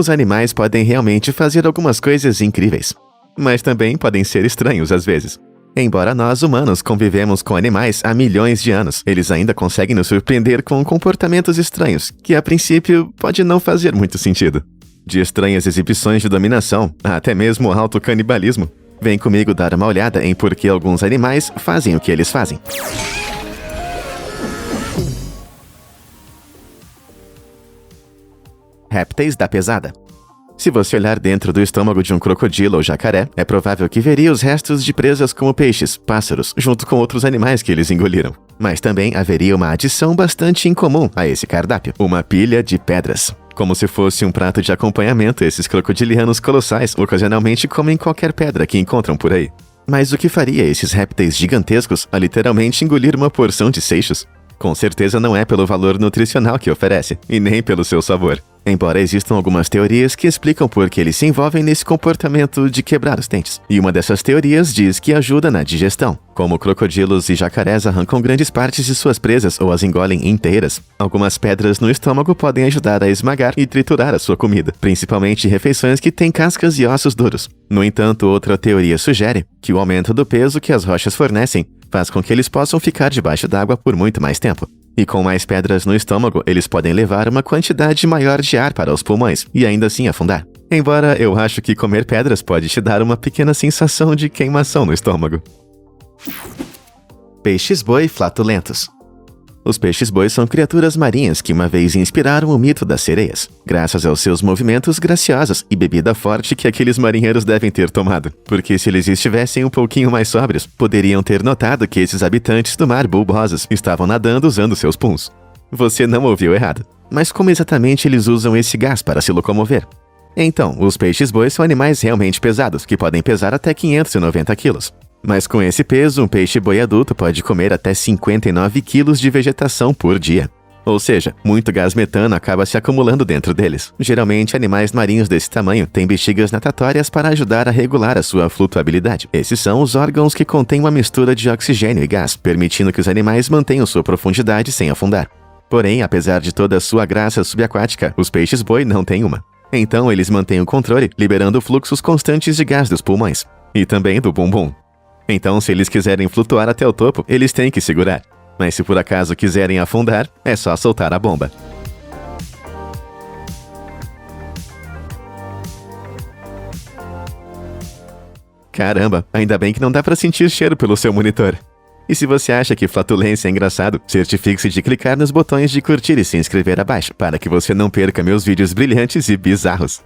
Os animais podem realmente fazer algumas coisas incríveis, mas também podem ser estranhos às vezes. Embora nós humanos convivemos com animais há milhões de anos, eles ainda conseguem nos surpreender com comportamentos estranhos, que a princípio pode não fazer muito sentido. De estranhas exibições de dominação, a até mesmo autocanibalismo. Vem comigo dar uma olhada em por que alguns animais fazem o que eles fazem. Répteis da pesada. Se você olhar dentro do estômago de um crocodilo ou jacaré, é provável que veria os restos de presas como peixes, pássaros, junto com outros animais que eles engoliram. Mas também haveria uma adição bastante incomum a esse cardápio: uma pilha de pedras. Como se fosse um prato de acompanhamento, esses crocodilianos colossais ocasionalmente comem qualquer pedra que encontram por aí. Mas o que faria esses répteis gigantescos a literalmente engolir uma porção de seixos? Com certeza não é pelo valor nutricional que oferece, e nem pelo seu sabor. Embora existam algumas teorias que explicam por que eles se envolvem nesse comportamento de quebrar os dentes. E uma dessas teorias diz que ajuda na digestão. Como crocodilos e jacarés arrancam grandes partes de suas presas ou as engolem inteiras, algumas pedras no estômago podem ajudar a esmagar e triturar a sua comida, principalmente refeições que têm cascas e ossos duros. No entanto, outra teoria sugere que o aumento do peso que as rochas fornecem faz com que eles possam ficar debaixo d'água por muito mais tempo. E com mais pedras no estômago, eles podem levar uma quantidade maior de ar para os pulmões e ainda assim afundar. Embora eu acho que comer pedras pode te dar uma pequena sensação de queimação no estômago. Peixes-boi flatulentos. Os peixes-boi são criaturas marinhas que uma vez inspiraram o mito das sereias, graças aos seus movimentos graciosos e bebida forte que aqueles marinheiros devem ter tomado, porque se eles estivessem um pouquinho mais sóbrios, poderiam ter notado que esses habitantes do mar bulbosos estavam nadando usando seus puns. Você não ouviu errado. Mas como exatamente eles usam esse gás para se locomover? Então, os peixes-boi são animais realmente pesados, que podem pesar até 590 quilos. Mas com esse peso, um peixe-boi adulto pode comer até 59 quilos de vegetação por dia. Ou seja, muito gás metano acaba se acumulando dentro deles. Geralmente, animais marinhos desse tamanho têm bexigas natatórias para ajudar a regular a sua flutuabilidade. Esses são os órgãos que contêm uma mistura de oxigênio e gás, permitindo que os animais mantenham sua profundidade sem afundar. Porém, apesar de toda a sua graça subaquática, os peixes-boi não têm uma. Então, eles mantêm o controle, liberando fluxos constantes de gás dos pulmões. E também do bumbum. Então, se eles quiserem flutuar até o topo, eles têm que segurar. Mas se por acaso quiserem afundar, é só soltar a bomba. Caramba, ainda bem que não dá pra sentir cheiro pelo seu monitor. E se você acha que flatulência é engraçado, certifique-se de clicar nos botões de curtir e se inscrever abaixo, para que você não perca meus vídeos brilhantes e bizarros.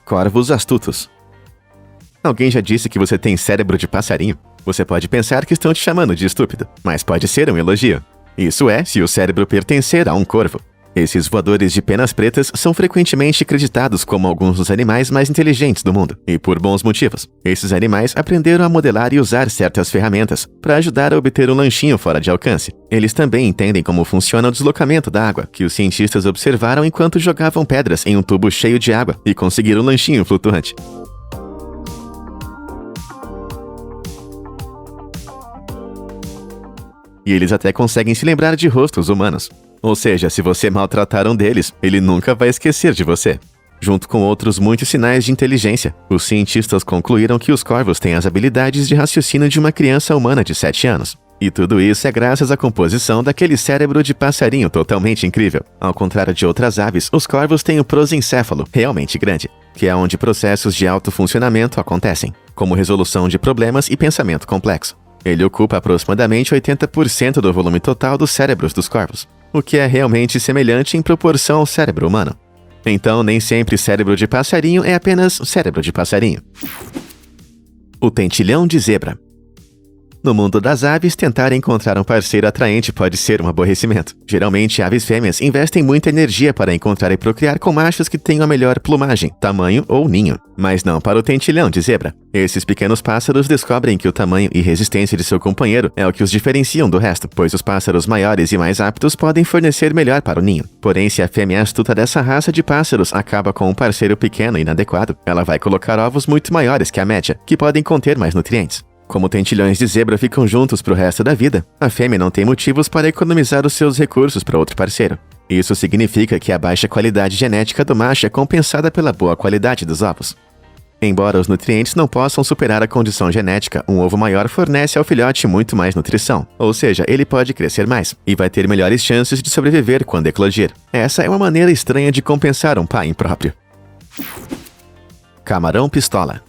Corvos astutos. Alguém já disse que você tem cérebro de passarinho? Você pode pensar que estão te chamando de estúpido, mas pode ser um elogio. Isso é, se o cérebro pertencer a um corvo. Esses voadores de penas pretas são frequentemente acreditados como alguns dos animais mais inteligentes do mundo, e por bons motivos. Esses animais aprenderam a modelar e usar certas ferramentas para ajudar a obter um lanchinho fora de alcance. Eles também entendem como funciona o deslocamento da água, que os cientistas observaram enquanto jogavam pedras em um tubo cheio de água e conseguiram um lanchinho flutuante. E eles até conseguem se lembrar de rostos humanos. Ou seja, se você maltratar um deles, ele nunca vai esquecer de você. Junto com outros muitos sinais de inteligência, os cientistas concluíram que os corvos têm as habilidades de raciocínio de uma criança humana de 7 anos. E tudo isso é graças à composição daquele cérebro de passarinho totalmente incrível. Ao contrário de outras aves, os corvos têm o prosencéfalo realmente grande, que é onde processos de alto funcionamento acontecem, como resolução de problemas e pensamento complexo. Ele ocupa aproximadamente 80% do volume total dos cérebros dos corvos, o que é realmente semelhante em proporção ao cérebro humano. Então, nem sempre cérebro de passarinho é apenas cérebro de passarinho. O tentilhão de zebra. No mundo das aves, tentar encontrar um parceiro atraente pode ser um aborrecimento. Geralmente, aves fêmeas investem muita energia para encontrar e procriar com machos que tenham a melhor plumagem, tamanho ou ninho. Mas não para o tentilhão de zebra. Esses pequenos pássaros descobrem que o tamanho e resistência de seu companheiro é o que os diferenciam do resto, pois os pássaros maiores e mais aptos podem fornecer melhor para o ninho. Porém, se a fêmea astuta dessa raça de pássaros acaba com um parceiro pequeno e inadequado, ela vai colocar ovos muito maiores que a média, que podem conter mais nutrientes. Como tentilhões de zebra ficam juntos pro resto da vida, a fêmea não tem motivos para economizar os seus recursos para outro parceiro. Isso significa que a baixa qualidade genética do macho é compensada pela boa qualidade dos ovos. Embora os nutrientes não possam superar a condição genética, um ovo maior fornece ao filhote muito mais nutrição, ou seja, ele pode crescer mais e vai ter melhores chances de sobreviver quando eclodir. Essa é uma maneira estranha de compensar um pai impróprio. Camarão pistola.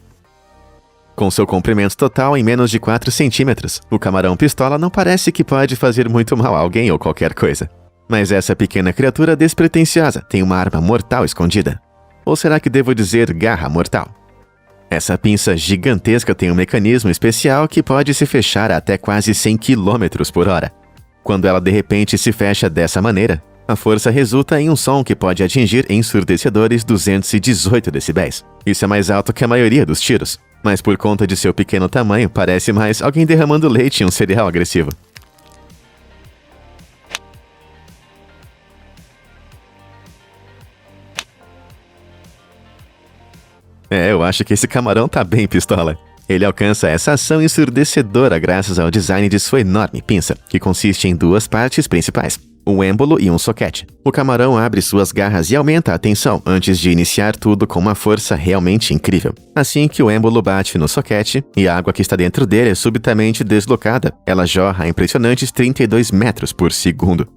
Com seu comprimento total em menos de 4 centímetros, o camarão pistola não parece que pode fazer muito mal a alguém ou qualquer coisa. Mas essa pequena criatura despretensiosa tem uma arma mortal escondida. Ou será que devo dizer garra mortal? Essa pinça gigantesca tem um mecanismo especial que pode se fechar a até quase 100 km por hora. Quando ela de repente se fecha dessa maneira, a força resulta em um som que pode atingir ensurdecedores 218 decibéis. Isso é mais alto que a maioria dos tiros, mas por conta de seu pequeno tamanho, parece mais alguém derramando leite em um cereal agressivo. Eu acho que esse camarão tá bem pistola. Ele alcança essa ação ensurdecedora graças ao design de sua enorme pinça, que consiste em duas partes principais, um êmbolo e um soquete. O camarão abre suas garras e aumenta a tensão antes de iniciar tudo com uma força realmente incrível. Assim que o êmbolo bate no soquete e a água que está dentro dele é subitamente deslocada, ela jorra a impressionantes 32 metros por segundo.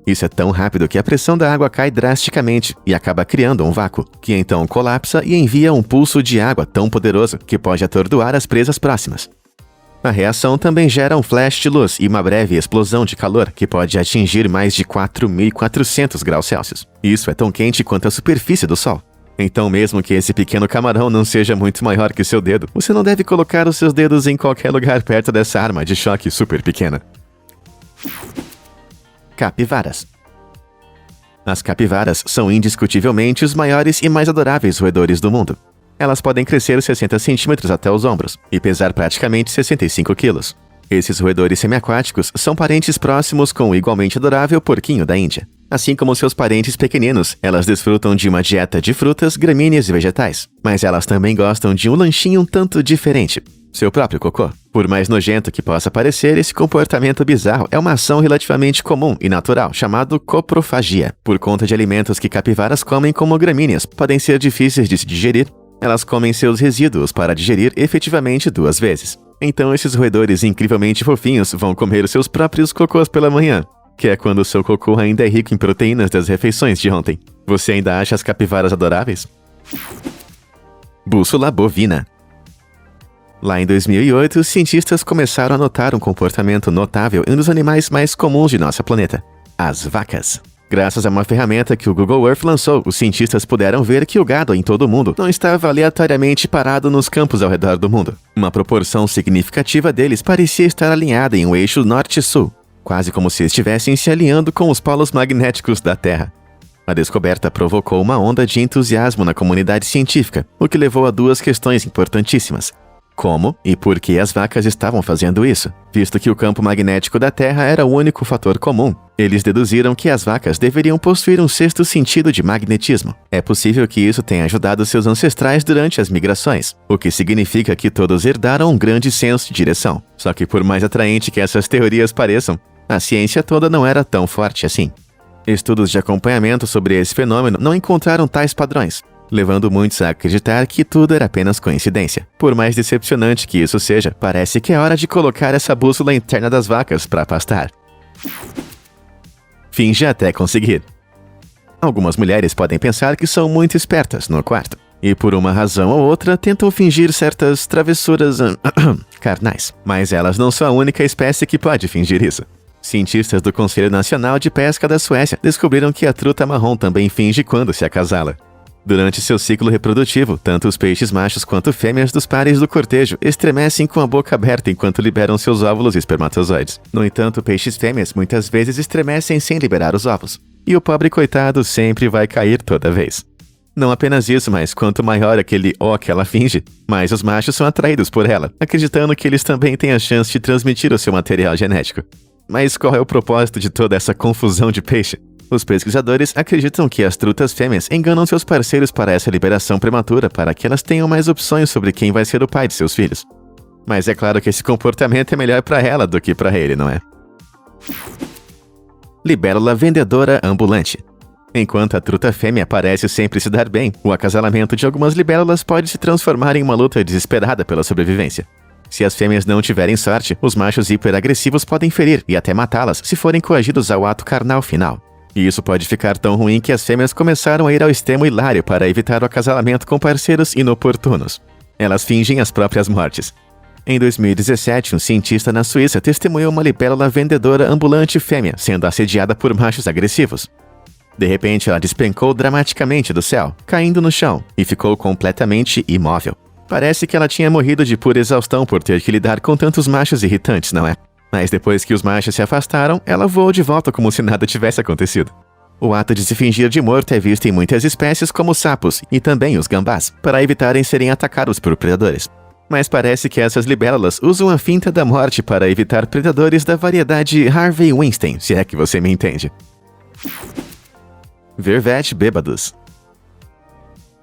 Isso é tão rápido que a pressão da água cai drasticamente e acaba criando um vácuo, que então colapsa e envia um pulso de água tão poderoso que pode atordoar as presas próximas. A reação também gera um flash de luz e uma breve explosão de calor que pode atingir mais de 4.400 graus Celsius. Isso é tão quente quanto a superfície do Sol. Então, mesmo que esse pequeno camarão não seja muito maior que seu dedo, você não deve colocar os seus dedos em qualquer lugar perto dessa arma de choque super pequena. Capivaras. As capivaras são indiscutivelmente os maiores e mais adoráveis roedores do mundo. Elas podem crescer 60 centímetros até os ombros e pesar praticamente 65 quilos. Esses roedores semiaquáticos são parentes próximos com o igualmente adorável porquinho da Índia. Assim como seus parentes pequeninos, elas desfrutam de uma dieta de frutas, gramíneas e vegetais. Mas elas também gostam de um lanchinho um tanto diferente: seu próprio cocô. Por mais nojento que possa parecer, esse comportamento bizarro é uma ação relativamente comum e natural, chamado coprofagia. Por conta de alimentos que capivaras comem como gramíneas podem ser difíceis de se digerir, elas comem seus resíduos para digerir efetivamente 2 vezes. Então esses roedores incrivelmente fofinhos vão comer os seus próprios cocôs pela manhã, que é quando o seu cocô ainda é rico em proteínas das refeições de ontem. Você ainda acha as capivaras adoráveis? Bússola bovina. Lá em 2008, os cientistas começaram a notar um comportamento notável em um dos animais mais comuns de nosso planeta: as vacas. Graças a uma ferramenta que o Google Earth lançou, os cientistas puderam ver que o gado em todo o mundo não estava aleatoriamente parado nos campos ao redor do mundo. Uma proporção significativa deles parecia estar alinhada em um eixo norte-sul, quase como se estivessem se alinhando com os polos magnéticos da Terra. A descoberta provocou uma onda de entusiasmo na comunidade científica, o que levou a 2 questões importantíssimas: como e por que as vacas estavam fazendo isso? Visto que o campo magnético da Terra era o único fator comum, eles deduziram que as vacas deveriam possuir um 6º sentido de magnetismo. É possível que isso tenha ajudado seus ancestrais durante as migrações, o que significa que todos herdaram um grande senso de direção. Só que por mais atraente que essas teorias pareçam, a ciência toda não era tão forte assim. Estudos de acompanhamento sobre esse fenômeno não encontraram tais padrões, levando muitos a acreditar que tudo era apenas coincidência. Por mais decepcionante que isso seja, parece que é hora de colocar essa bússola interna das vacas para pastar. Finge até conseguir. Algumas mulheres podem pensar que são muito espertas no quarto, e por uma razão ou outra tentam fingir certas travessuras carnais. Mas elas não são a única espécie que pode fingir isso. Cientistas do Conselho Nacional de Pesca da Suécia descobriram que a truta marrom também finge quando se acasala. Durante seu ciclo reprodutivo, tanto os peixes machos quanto fêmeas dos pares do cortejo estremecem com a boca aberta enquanto liberam seus óvulos e espermatozoides. No entanto, peixes fêmeas muitas vezes estremecem sem liberar os ovos, e o pobre coitado sempre vai cair toda vez. Não apenas isso, mas quanto maior aquele ó que ela finge, mais os machos são atraídos por ela, acreditando que eles também têm a chance de transmitir o seu material genético. Mas qual é o propósito de toda essa confusão de peixe? Os pesquisadores acreditam que as trutas fêmeas enganam seus parceiros para essa liberação prematura para que elas tenham mais opções sobre quem vai ser o pai de seus filhos. Mas é claro que esse comportamento é melhor para ela do que para ele, não é? Libélula vendedora ambulante. Enquanto a truta fêmea parece sempre se dar bem, o acasalamento de algumas libélulas pode se transformar em uma luta desesperada pela sobrevivência. Se as fêmeas não tiverem sorte, os machos hiperagressivos podem ferir e até matá-las se forem coagidos ao ato carnal final. E isso pode ficar tão ruim que as fêmeas começaram a ir ao extremo hilário para evitar o acasalamento com parceiros inoportunos. Elas fingem as próprias mortes. Em 2017, um cientista na Suíça testemunhou uma libélula vendedora ambulante fêmea sendo assediada por machos agressivos. De repente, ela despencou dramaticamente do céu, caindo no chão, e ficou completamente imóvel. Parece que ela tinha morrido de pura exaustão por ter que lidar com tantos machos irritantes, não é? Mas depois que os machos se afastaram, ela voou de volta como se nada tivesse acontecido. O ato de se fingir de morto é visto em muitas espécies como sapos e também os gambás, para evitarem serem atacados por predadores. Mas parece que essas libélulas usam a finta da morte para evitar predadores da variedade Harvey Weinstein, se é que você me entende. Vervete bêbados.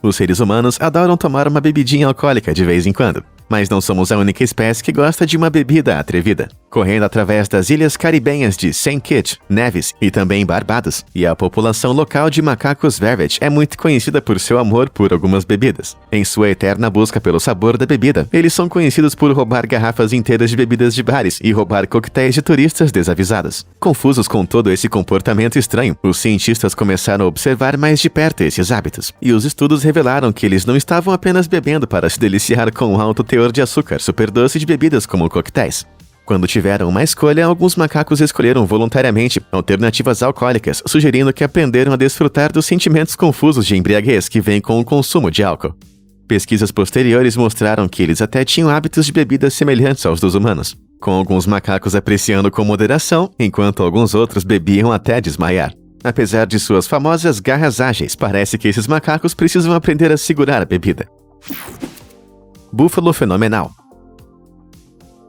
Os seres humanos adoram tomar uma bebidinha alcoólica de vez em quando, mas não somos a única espécie que gosta de uma bebida atrevida. Correndo através das ilhas caribenhas de St. Kitts, Nevis e também Barbados, e a população local de macacos Vervet é muito conhecida por seu amor por algumas bebidas. Em sua eterna busca pelo sabor da bebida, eles são conhecidos por roubar garrafas inteiras de bebidas de bares e roubar coquetéis de turistas desavisados. Confusos com todo esse comportamento estranho, os cientistas começaram a observar mais de perto esses hábitos, e os estudos revelaram que eles não estavam apenas bebendo para se deliciar com o alto teor de açúcar superdoce de bebidas como coquetéis. Quando tiveram uma escolha, alguns macacos escolheram voluntariamente alternativas alcoólicas, sugerindo que aprenderam a desfrutar dos sentimentos confusos de embriaguez que vêm com o consumo de álcool. Pesquisas posteriores mostraram que eles até tinham hábitos de bebidas semelhantes aos dos humanos, com alguns macacos apreciando com moderação, enquanto alguns outros bebiam até desmaiar. Apesar de suas famosas garras ágeis, parece que esses macacos precisam aprender a segurar a bebida. Búfalo fenomenal.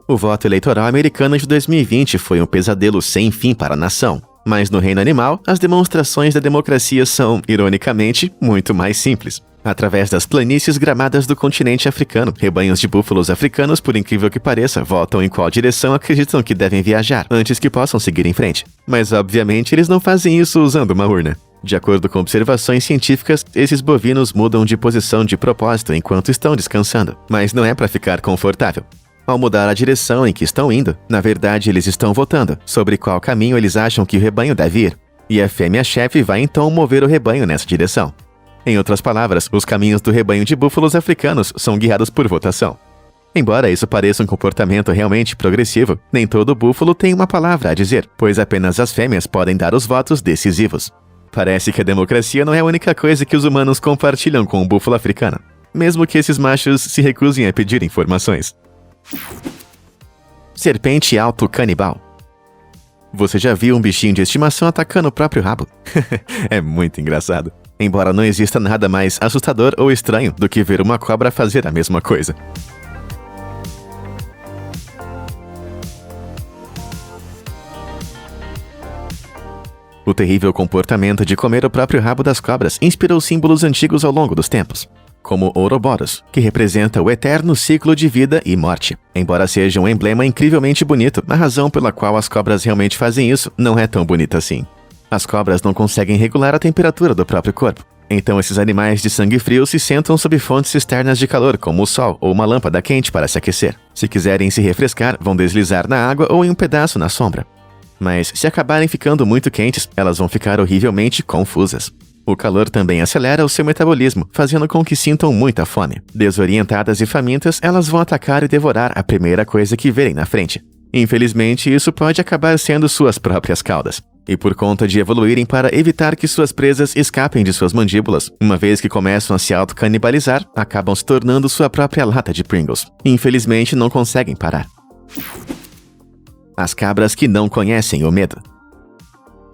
O voto eleitoral americano de 2020 foi um pesadelo sem fim para a nação. Mas no reino animal, as demonstrações da democracia são, ironicamente, muito mais simples. Através das planícies gramadas do continente africano, rebanhos de búfalos africanos, por incrível que pareça, votam em qual direção acreditam que devem viajar, antes que possam seguir em frente. Mas, obviamente, eles não fazem isso usando uma urna. De acordo com observações científicas, esses bovinos mudam de posição de propósito enquanto estão descansando, mas não é para ficar confortável. Ao mudar a direção em que estão indo, na verdade eles estão votando sobre qual caminho eles acham que o rebanho deve ir, e a fêmea-chefe vai então mover o rebanho nessa direção. Em outras palavras, os caminhos do rebanho de búfalos africanos são guiados por votação. Embora isso pareça um comportamento realmente progressivo, nem todo búfalo tem uma palavra a dizer, pois apenas as fêmeas podem dar os votos decisivos. Parece que a democracia não é a única coisa que os humanos compartilham com o búfalo africano, mesmo que esses machos se recusem a pedir informações. Serpente alto canibal. Você já viu um bichinho de estimação atacando o próprio rabo? É muito engraçado. Embora não exista nada mais assustador ou estranho do que ver uma cobra fazer a mesma coisa. O terrível comportamento de comer o próprio rabo das cobras inspirou símbolos antigos ao longo dos tempos, como Ouroboros, que representa o eterno ciclo de vida e morte. Embora seja um emblema incrivelmente bonito, a razão pela qual as cobras realmente fazem isso não é tão bonita assim. As cobras não conseguem regular a temperatura do próprio corpo. Então esses animais de sangue frio se sentam sob fontes externas de calor, como o sol ou uma lâmpada quente para se aquecer. Se quiserem se refrescar, vão deslizar na água ou em um pedaço na sombra. Mas se acabarem ficando muito quentes, elas vão ficar horrivelmente confusas. O calor também acelera o seu metabolismo, fazendo com que sintam muita fome. Desorientadas e famintas, elas vão atacar e devorar a primeira coisa que verem na frente. Infelizmente, isso pode acabar sendo suas próprias caudas. E por conta de evoluírem para evitar que suas presas escapem de suas mandíbulas, uma vez que começam a se autocanibalizar, acabam se tornando sua própria lata de Pringles. Infelizmente, não conseguem parar. As cabras que não conhecem o medo.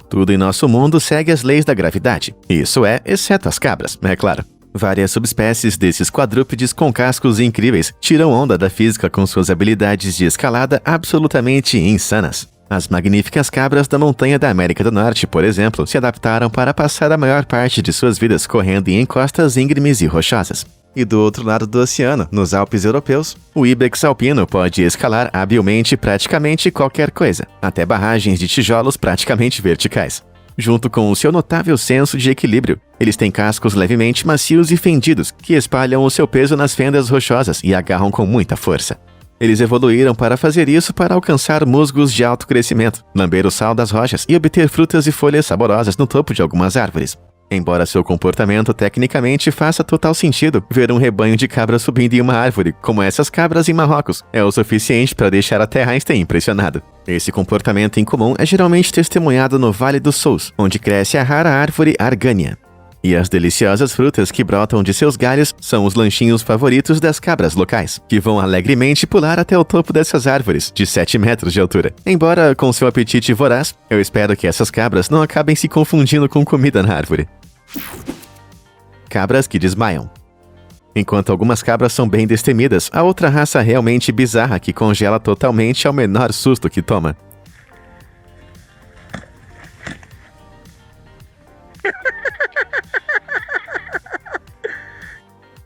Tudo em nosso mundo segue as leis da gravidade. Isso é, exceto as cabras, é claro. Várias subespécies desses quadrúpedes com cascos incríveis tiram onda da física com suas habilidades de escalada absolutamente insanas. As magníficas cabras da montanha da América do Norte, por exemplo, se adaptaram para passar a maior parte de suas vidas correndo em encostas íngremes e rochosas. E do outro lado do oceano, nos Alpes europeus, o íbex alpino pode escalar habilmente praticamente qualquer coisa, até barragens de tijolos praticamente verticais. Junto com o seu notável senso de equilíbrio, eles têm cascos levemente macios e fendidos que espalham o seu peso nas fendas rochosas e agarram com muita força. Eles evoluíram para fazer isso para alcançar musgos de alto crescimento, lamber o sal das rochas e obter frutas e folhas saborosas no topo de algumas árvores. Embora seu comportamento tecnicamente faça total sentido, ver um rebanho de cabras subindo em uma árvore, como essas cabras em Marrocos, é o suficiente para deixar até Einstein impressionado. Esse comportamento incomum é geralmente testemunhado no Vale dos Sous, onde cresce a rara árvore argânia. E as deliciosas frutas que brotam de seus galhos são os lanchinhos favoritos das cabras locais, que vão alegremente pular até o topo dessas árvores, de 7 metros de altura. Embora com seu apetite voraz, eu espero que essas cabras não acabem se confundindo com comida na árvore. Cabras que desmaiam. Enquanto algumas cabras são bem destemidas, a outra raça realmente bizarra que congela totalmente ao menor susto que toma.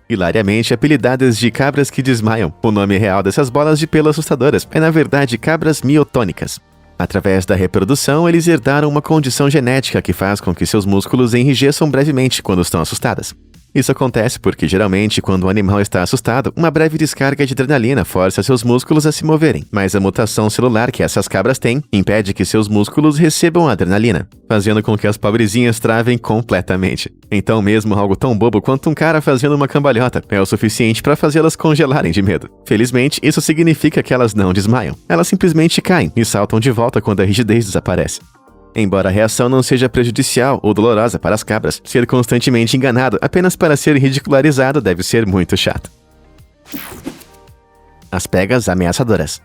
Hilariamente apelidadas de cabras que desmaiam, o nome real dessas bolas de pelo assustadoras é na verdade cabras miotônicas. Através da reprodução, eles herdaram uma condição genética que faz com que seus músculos enrijeçam brevemente quando estão assustadas. Isso acontece porque, geralmente, quando o animal está assustado, uma breve descarga de adrenalina força seus músculos a se moverem, mas a mutação celular que essas cabras têm impede que seus músculos recebam a adrenalina, fazendo com que as pobrezinhas travem completamente. Então, mesmo algo tão bobo quanto um cara fazendo uma cambalhota é o suficiente para fazê-las congelarem de medo. Felizmente, isso significa que elas não desmaiam. Elas simplesmente caem e saltam de volta quando a rigidez desaparece. Embora a reação não seja prejudicial ou dolorosa para as cabras, ser constantemente enganado apenas para ser ridicularizado deve ser muito chato. As pegas ameaçadoras.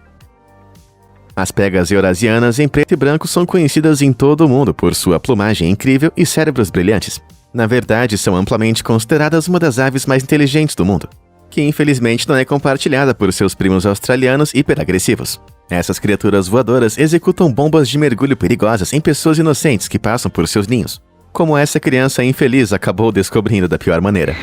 As pegas eurasianas em preto e branco são conhecidas em todo o mundo por sua plumagem incrível e cérebros brilhantes. Na verdade, são amplamente consideradas uma das aves mais inteligentes do mundo, que infelizmente não é compartilhada por seus primos australianos hiperagressivos. Essas criaturas voadoras executam bombas de mergulho perigosas em pessoas inocentes que passam por seus ninhos, como essa criança infeliz acabou descobrindo da pior maneira.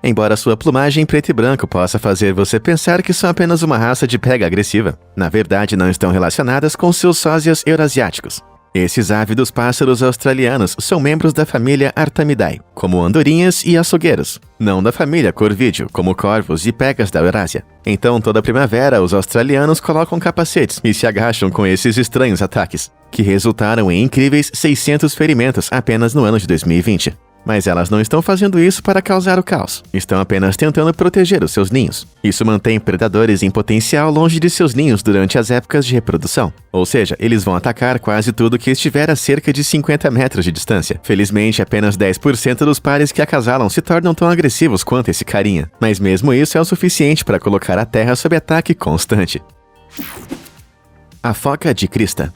Embora sua plumagem em preto e branco possa fazer você pensar que são apenas uma raça de pega agressiva, na verdade não estão relacionadas com seus sósias eurasiáticos. Esses ávidos pássaros australianos são membros da família Artamidae, como andorinhas e açougueiros, não da família Corvídeo, como corvos e pegas da Eurásia. Então, toda primavera, os australianos colocam capacetes e se agacham com esses estranhos ataques, que resultaram em incríveis 600 ferimentos apenas no ano de 2020. Mas elas não estão fazendo isso para causar o caos. Estão apenas tentando proteger os seus ninhos. Isso mantém predadores em potencial longe de seus ninhos durante as épocas de reprodução. Ou seja, eles vão atacar quase tudo que estiver a cerca de 50 metros de distância. Felizmente, apenas 10% dos pares que acasalam se tornam tão agressivos quanto esse carinha. Mas mesmo isso é o suficiente para colocar a Terra sob ataque constante. A foca de crista.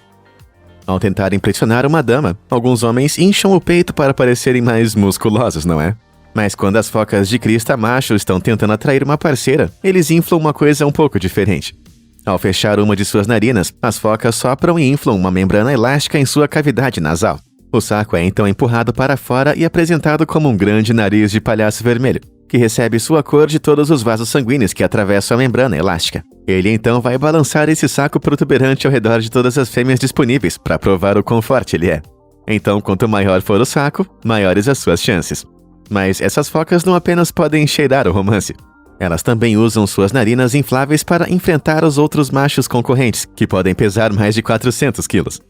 Ao tentar impressionar uma dama, alguns homens incham o peito para parecerem mais musculosos, não é? Mas quando as focas de crista macho estão tentando atrair uma parceira, eles inflam uma coisa um pouco diferente. Ao fechar uma de suas narinas, as focas sopram e inflam uma membrana elástica em sua cavidade nasal. O saco é então empurrado para fora e apresentado como um grande nariz de palhaço vermelho, que recebe sua cor de todos os vasos sanguíneos que atravessam a membrana elástica. Ele então vai balançar esse saco protuberante ao redor de todas as fêmeas disponíveis para provar o quão forte ele é. Então, quanto maior for o saco, maiores as suas chances. Mas essas focas não apenas podem cheirar o romance. Elas também usam suas narinas infláveis para enfrentar os outros machos concorrentes, que podem pesar mais de 400 quilos.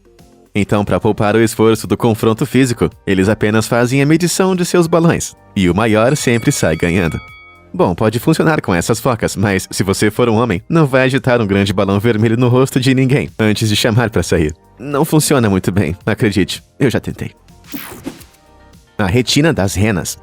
Então, para poupar o esforço do confronto físico, eles apenas fazem a medição de seus balões, e o maior sempre sai ganhando. Bom, pode funcionar com essas focas, mas se você for um homem, não vai agitar um grande balão vermelho no rosto de ninguém antes de chamar para sair. Não funciona muito bem, acredite, eu já tentei. A retina das renas.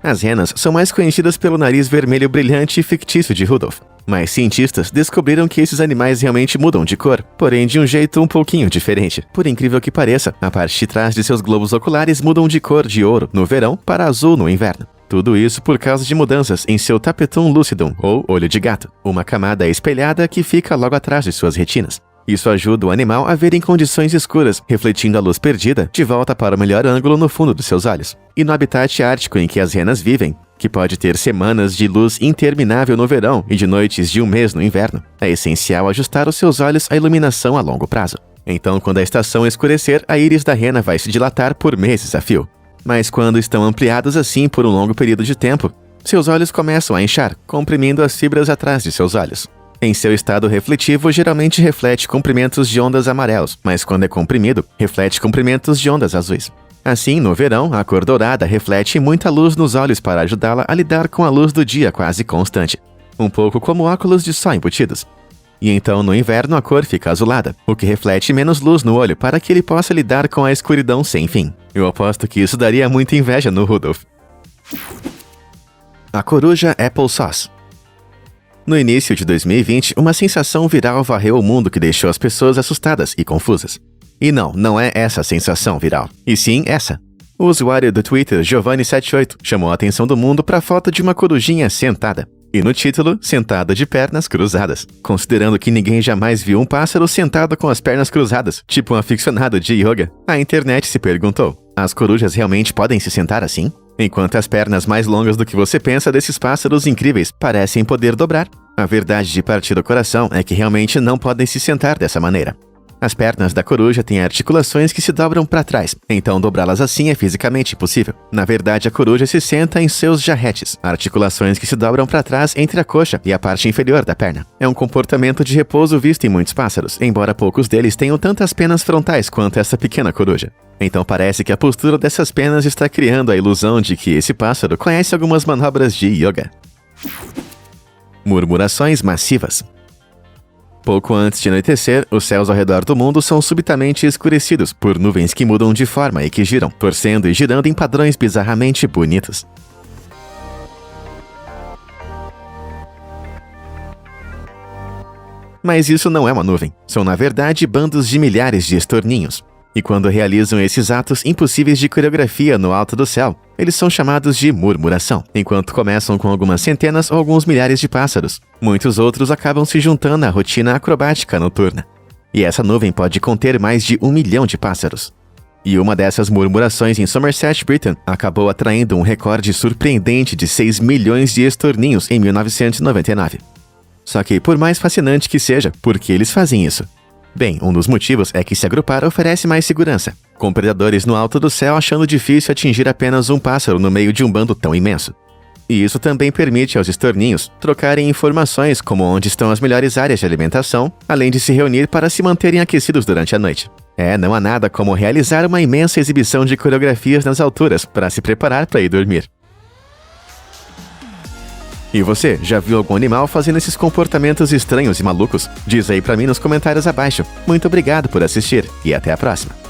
As renas são mais conhecidas pelo nariz vermelho brilhante e fictício de Rudolph. Mas cientistas descobriram que esses animais realmente mudam de cor, porém de um jeito um pouquinho diferente. Por incrível que pareça, a parte de trás de seus globos oculares mudam de cor de ouro no verão para azul no inverno. Tudo isso por causa de mudanças em seu tapetum lucidum, ou olho de gato, uma camada espelhada que fica logo atrás de suas retinas. Isso ajuda o animal a ver em condições escuras, refletindo a luz perdida de volta para o melhor ângulo no fundo dos seus olhos. E no habitat ártico em que as renas vivem, que pode ter semanas de luz interminável no verão e de noites de um mês no inverno, é essencial ajustar os seus olhos à iluminação a longo prazo. Então, quando a estação escurecer, a íris da rena vai se dilatar por meses a fio. Mas quando estão ampliados assim por um longo período de tempo, seus olhos começam a inchar, comprimindo as fibras atrás de seus olhos. Em seu estado refletivo, geralmente reflete comprimentos de ondas amarelos, mas quando é comprimido, reflete comprimentos de ondas azuis. Assim, no verão, a cor dourada reflete muita luz nos olhos para ajudá-la a lidar com a luz do dia quase constante, um pouco como óculos de sol embutidos. E então, no inverno, a cor fica azulada, o que reflete menos luz no olho para que ele possa lidar com a escuridão sem fim. Eu aposto que isso daria muita inveja no Rudolph. A coruja Applesauce. No início de 2020, uma sensação viral varreu o mundo que deixou as pessoas assustadas e confusas. E não é essa sensação viral, e sim essa. O usuário do Twitter Giovanni78 chamou a atenção do mundo para a foto de uma corujinha sentada. E no título, sentada de pernas cruzadas. Considerando que ninguém jamais viu um pássaro sentado com as pernas cruzadas, tipo um aficionado de yoga, a internet se perguntou: as corujas realmente podem se sentar assim? Enquanto as pernas mais longas do que você pensa desses pássaros incríveis parecem poder dobrar. A verdade de partir do coração é que realmente não podem se sentar dessa maneira. As pernas da coruja têm articulações que se dobram para trás, então dobrá-las assim é fisicamente impossível. Na verdade, a coruja se senta em seus jarretes, articulações que se dobram para trás entre a coxa e a parte inferior da perna. É um comportamento de repouso visto em muitos pássaros, embora poucos deles tenham tantas penas frontais quanto essa pequena coruja. Então parece que a postura dessas penas está criando a ilusão de que esse pássaro conhece algumas manobras de yoga. Murmurações massivas. Pouco antes de anoitecer, os céus ao redor do mundo são subitamente escurecidos por nuvens que mudam de forma e que giram, torcendo e girando em padrões bizarramente bonitos. Mas isso não é uma nuvem. São, na verdade, bandos de milhares de estorninhos. E quando realizam esses atos impossíveis de coreografia no alto do céu, eles são chamados de murmuração, enquanto começam com algumas centenas ou alguns milhares de pássaros. Muitos outros acabam se juntando à rotina acrobática noturna. E essa nuvem pode conter mais de 1 milhão de pássaros. E uma dessas murmurações em Somerset, Britain, acabou atraindo um recorde surpreendente de 6 milhões de estorninhos em 1999. Só que, por mais fascinante que seja, por que eles fazem isso? Bem, um dos motivos é que se agrupar oferece mais segurança, com predadores no alto do céu achando difícil atingir apenas um pássaro no meio de um bando tão imenso. E isso também permite aos estorninhos trocarem informações como onde estão as melhores áreas de alimentação, além de se reunir para se manterem aquecidos durante a noite. Não há nada como realizar uma imensa exibição de coreografias nas alturas para se preparar para ir dormir. E você, já viu algum animal fazendo esses comportamentos estranhos e malucos? Diz aí pra mim nos comentários abaixo. Muito obrigado por assistir e até a próxima.